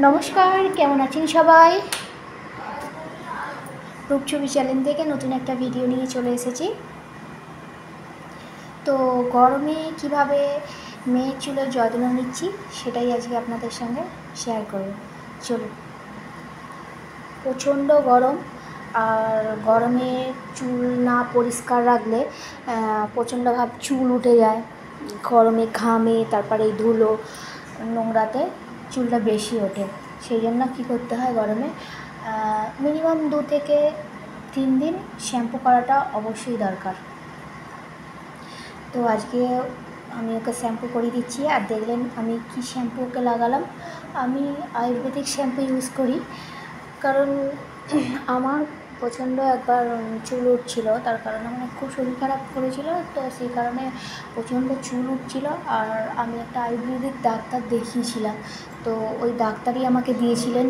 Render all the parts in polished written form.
নমস্কার, কেমন আছেন সবাই? রূপছবি চ্যানেল থেকে নতুন একটা ভিডিও নিয়ে চলে এসেছি। তো গরমে কিভাবে মেয়ের চুলের যত্ন নিচ্ছি সেটাই আজকে আপনাদের সঙ্গে শেয়ার করব। চলুন। প্রচণ্ড গরম, আর গরমে চুল না পরিষ্কার রাখলে প্রচণ্ডভাবে চুল উঠে যায়। গরমে ঘামে, তারপরে এই ধুলো নোংরাতে চুলটা বেশি ওঠে। সেই জন্য কী করতে হয়, গরমে মিনিমাম 2 থেকে 3 দিন শ্যাম্পু করাটা অবশ্যই দরকার। তো আজকে আমি ওকে শ্যাম্পু করে দিচ্ছি। আর দেখলেন আমি কি শ্যাম্পু ওকে লাগালাম। আমি আয়ুর্বেদিক শ্যাম্পু ইউজ করি, কারণ আমার প্রচণ্ড একবার চুল উঠছিল, তার কারণে আমার খুব শরীর খারাপ করেছিল। তো সেই কারণে প্রচণ্ড চুল উঠছিল, আর আমি একটা আয়ুর্বেদিক ডাক্তার দেখিয়েছিলাম। তো ওই ডাক্তারই আমাকে দিয়েছিলেন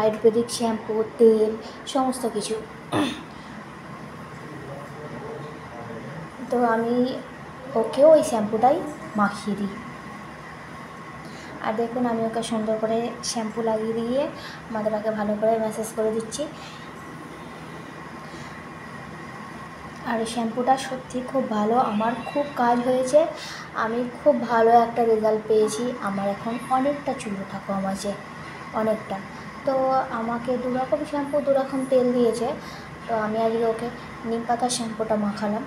আয়ুর্বেদিক শ্যাম্পু, তেল, সমস্ত কিছু। তো আমি ওকেও ওই শ্যাম্পুটাই মাখিয়ে দিই। আর দেখুন আমি ওকে সুন্দর করে শ্যাম্পু লাগিয়ে দিয়ে মাথাটাকে ভালো করে ম্যাসাজ করে দিচ্ছি। আর এই শ্যাম্পুটা সত্যি খুব ভালো, আমার খুব কাজ হয়েছে, আমি খুব ভালো একটা রেজাল্ট পেয়েছি। আমার এখন অনেকটা চুল ওঠা কম আছে, অনেকটা। তো আমাকে 2 রকম শ্যাম্পু 2 রকম তেল দিয়েছে। তো আমি আজকে ওকে নিম পাতার শ্যাম্পুটা মাখালাম।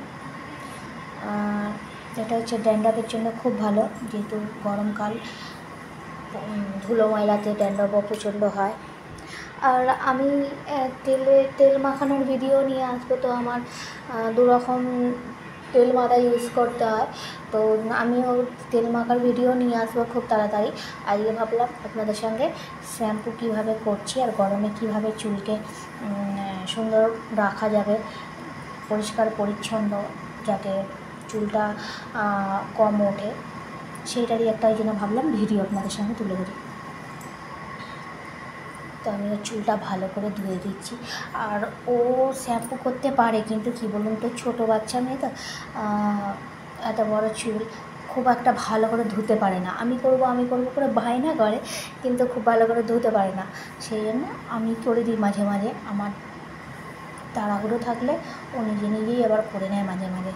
এটা হচ্ছে ড্যান্ড্রফের জন্য খুব ভালো, যেহেতু গরমকাল, ধুলো ময়লাতে ড্যান্ড্রফও প্রচণ্ড হয়। আর আমি তেল মাখানোর ভিডিও নিয়ে আসবো। তো আমার 2 রকম তেল মাথা ইউজ করতে হয়। তো আমিও তেল মাখার ভিডিও নিয়ে আসবো খুব তাড়াতাড়ি। আজকে ভাবলাম আপনাদের সঙ্গে শ্যাম্পু কীভাবে করছি আর গরমে কীভাবে চুলকে সুন্দর রাখা যাবে, পরিষ্কার পরিচ্ছন্ন, যাতে চুলটা কম ওঠে, সেইটারই একটা এই জন্য ভাবলাম ভিডিও আপনাদের সঙ্গে তুলে ধরি। তো আমি ওর চুলটা ভালো করে ধুয়ে দিচ্ছি। আর ও শ্যাম্পু করতে পারে, কিন্তু কী বলুন তো, ছোটো বাচ্চা মেয়ে তো, এত বড় চুল খুব একটা ভালো করে ধুতে পারে না। আমি করব করে বায়না করে, কিন্তু খুব ভালো করে ধুতে পারে না। সেই জন্য আমি করে দিই মাঝে মাঝে। আমার তাড়াহুড়ো থাকলে ও নিজেই আবার করে নেয় মাঝে মাঝে।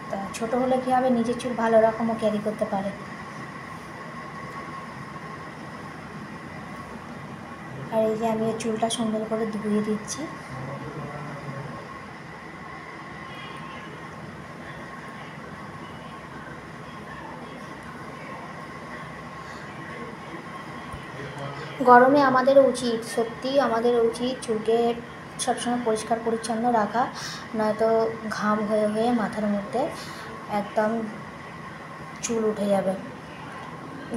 তা ছোটো হলে কী হবে, নিজের চুল ভালো রকমও ক্যারি করতে পারে। আর এই যে আমি চুলটা সুন্দর করে ধুয়ে দিচ্ছি। গরমে আমাদের উচিত, সত্যিই আমাদের উচিত চুলকে সবসময় পরিষ্কার পরিচ্ছন্ন রাখা, নয়তো ঘাম হয়ে হয়ে মাথার মধ্যে একদম চুল উঠে যাবে।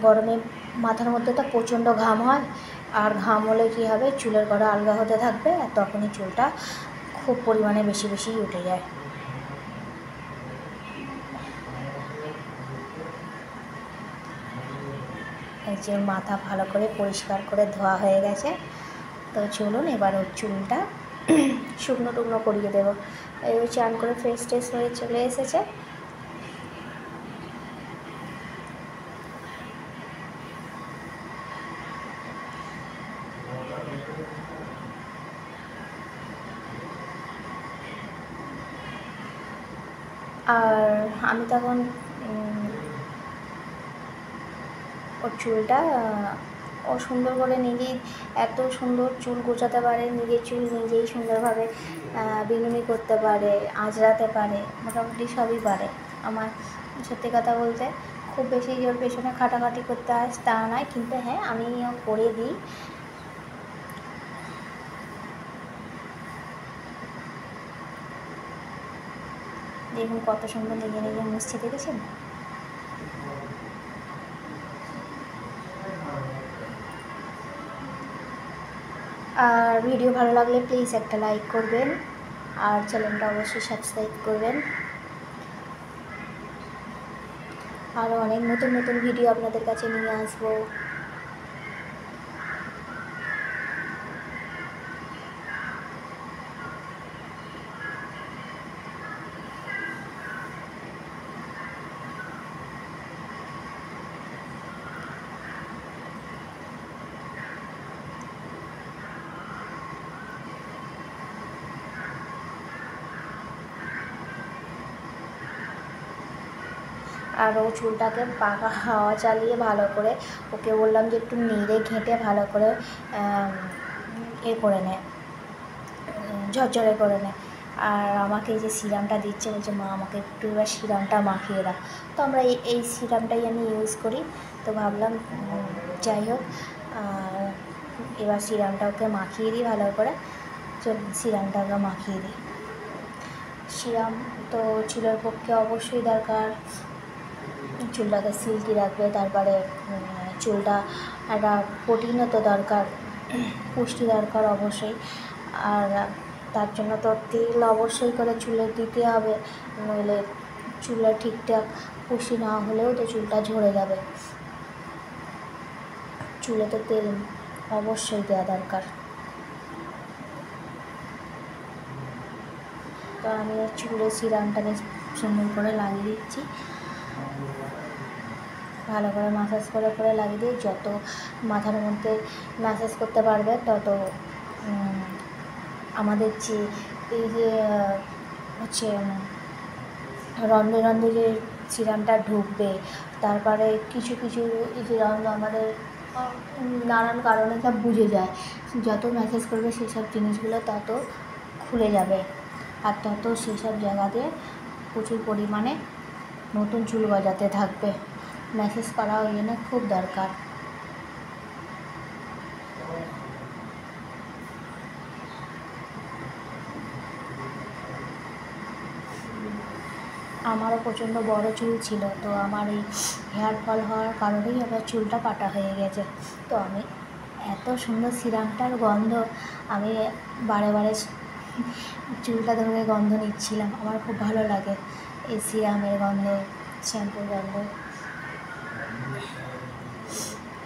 গরমে মাথার মধ্যে তো প্রচণ্ড ঘাম হয়, আর ঘাম হলে কী হবে, চুলের গোড়া আলগা হতে থাকবে, আর তখনই চুলটা খুব পরিমাণে বেশি উঠে যায়। এই যে মাথা ভালো করে পরিষ্কার করে ধোয়া হয়ে গেছে। তো চলুন এবার ওর চুলটা শুকনো টুকনো করিয়ে দেবো। এই চান করে ফ্রেশ ট্রেশ হয়ে চলে এসেছে। আর আমি তখন ওর চুলটা, ও সুন্দর করে নিজেই এত সুন্দর চুল গোছাতে পারে, নিজের চুল নিজেই সুন্দরভাবে বিনুনি করতে পারে, আঁচড়াতে পারে, মোটামুটি সবই পারে। আমার সত্যি কথা বলতে খুব বেশি ওর পেছনে খাটাখাটি করতে হয় তা নয়, কিন্তু হ্যাঁ আমিও করে দিই। দেখুন কত সুন্দর নিজে মুছছে, দেখেছেন? আর ভিডিও ভালো লাগলে প্লিজ একটা লাইক করবেন, আর চ্যানেলটা অবশ্যই সাবস্ক্রাইব করবেন। আরও অনেক নতুন ভিডিও আপনাদের কাছে নিয়ে আসবো। আর ও চুলটাকে পাখা হাওয়া চালিয়ে ভালো করে, ওকে বললাম যে একটু নেড়ে ঘেঁটে ভালো করে করে নেয়, ঝরঝরে করে নেয়। আর আমাকে এই যে সিরামটা দিচ্ছে, বলছে মা আমাকে একটু এবার সিরামটা মাখিয়ে দাও। তো আমরা এই সিরামটাই আমি ইউজ করি। তো ভাবলাম যাই হোক, এবার সিরামটা ওকে মাখিয়ে দিই ভালো করে। সিরামটা ওকে মাখিয়ে দিই। সিরাম তো চুলের পক্ষে অবশ্যই দরকার, চুলটাকে সিল্কি রাখবে। তারপরে চুলটা একটা প্রোটিনও তো দরকার, পুষ্টি দরকার অবশ্যই। আর তার জন্য তো তেল অবশ্যই করে চুলে দিতে হবে, নইলে চুলে ঠিকঠাক পুষ্টি না হলেও তো চুলটা ঝরে যাবে। চুলে তো তেল অবশ্যই দেওয়া দরকার। তো আমি চুলে সিরামটাকে সুন্দর করে লাগিয়ে দিচ্ছি, ভালো করে ম্যাসাজ করে করে লাগিয়ে দিই। যত মাথার মধ্যে ম্যাসাজ করতে পারবে তত আমাদের যে এই যে হচ্ছে রন্ধ্রে রন্ধ্রে যে সিরামটা ঢুকবে, তারপরে কিছু কিছু এই যে রন্ধ্র আমাদের নানান কারণে সব বুঝে যায়, যত ম্যাসাজ করবে সেসব জিনিসগুলো তত খুলে যাবে, আর তত সেসব জায়গাতে প্রচুর পরিমাণে নতুন চুল গজাতে থাকবে। ম্যাসাজ করা ওই জন্য খুব দরকার। আমারও প্রচণ্ড বড় চুল ছিল, তো আমার এই হেয়ার ফল হওয়ার কারণেই আমার চুলটা পাটা হয়ে গেছে। তো আমি এত সুন্দর সিরামটার গন্ধ, আমি বারে বারে চুলটা ধরে গন্ধ নিচ্ছিলাম। আমার খুব ভালো লাগে এই সিরামের গন্ধ, শ্যাম্পুর গন্ধ,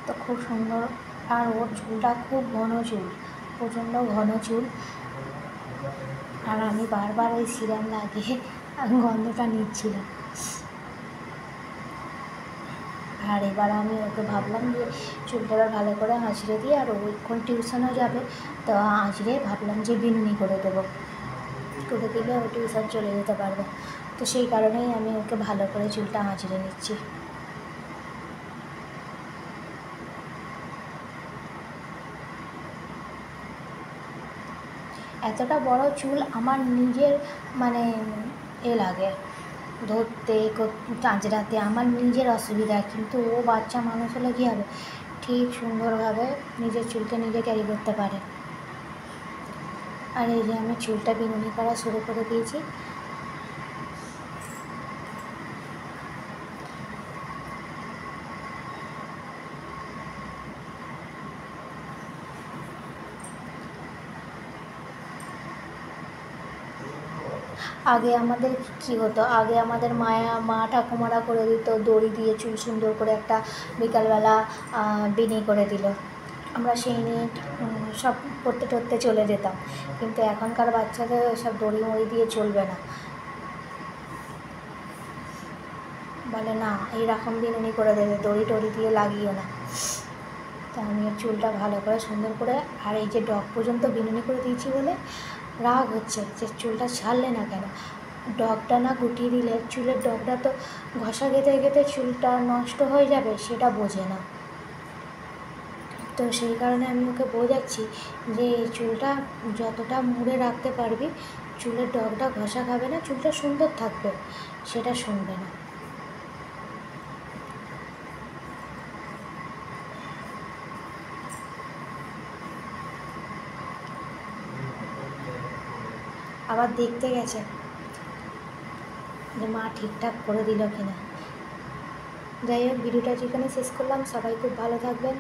তো খুব সুন্দর। আর ওর চুলটা খুব ঘন চুল, প্রচণ্ড ঘন চুল। আর আমি বারবার ওই সিরাম লাগিয়ে গন্ধটা নিচ্ছিলাম। আর এবার আমি ওকে ভাবলাম যে চুলটা এবার ভালো করে আঁচড়ে দিই, আর ওইক্ষণ টিউশনও যাবে, তো আঁচড়ে ভাবলাম যে বিনুনি করে দেবো, করে দিলে ও টিউশন চলে যেতে পারবে। তো সেই কারণেই আমি ওকে ভালো করে চুলটা আঁচড়ে নিচ্ছি। এতটা বড় চুল আমার নিজের মানে লাগে ধরতে, আঁচড়াতে আমার নিজের অসুবিধা, কিন্তু ও বাচ্চা মানুষ হলে কী হবে, ঠিক সুন্দরভাবে নিজের চুলকে নিজে ক্যারি করতে পারে। আর এই যে আমি চুলটা বিনুনি করা শুরু করে দিয়েছি। আগে আমাদের কী হতো, আগে আমাদের মা ঠাকুমারা করে দিত, দড়ি দিয়ে চুল সুন্দর করে একটা বিকালবেলা বিনি করে দিল, আমরা সেই নিয়ে সব করতে টরতে চলে যেতাম। কিন্তু এখনকার বাচ্চাদের সব দড়ি মড়ি দিয়ে চলবে না, বলে না এইরকম বিনুনি করে দেবে, দড়ি টড়ি দিয়ে লাগিও না। তো আমি চুলটা ভালো করে সুন্দর করে, আর এই যে ডগ পর্যন্ত বিনুনি করে দিয়েছি বলে রাগ হচ্ছে যে চুলটা ছাড়লে না কেন। ডগটা না গুটিয়ে দিলে চুলের ডগটা তো ঘষা গেঁথে গেঁথে চুলটা নষ্ট হয়ে যাবে, সেটা বোঝে না। তো সেই কারণে আমি ওকে বোঝাচ্ছি যে এই চুলটা যতটা মুড়ে রাখতে পারবি, চুলের ডগটা ঘষা খাবে না, চুলটা সুন্দর থাকবে, সেটা শুনবে না। আবার দেখতে গেছে যে মা ঠিকঠাক করে দিল কিনা। যাই হোক, ভিডিওটা যেখানে শেষ করলাম। সবাই খুব ভালো থাকবেন।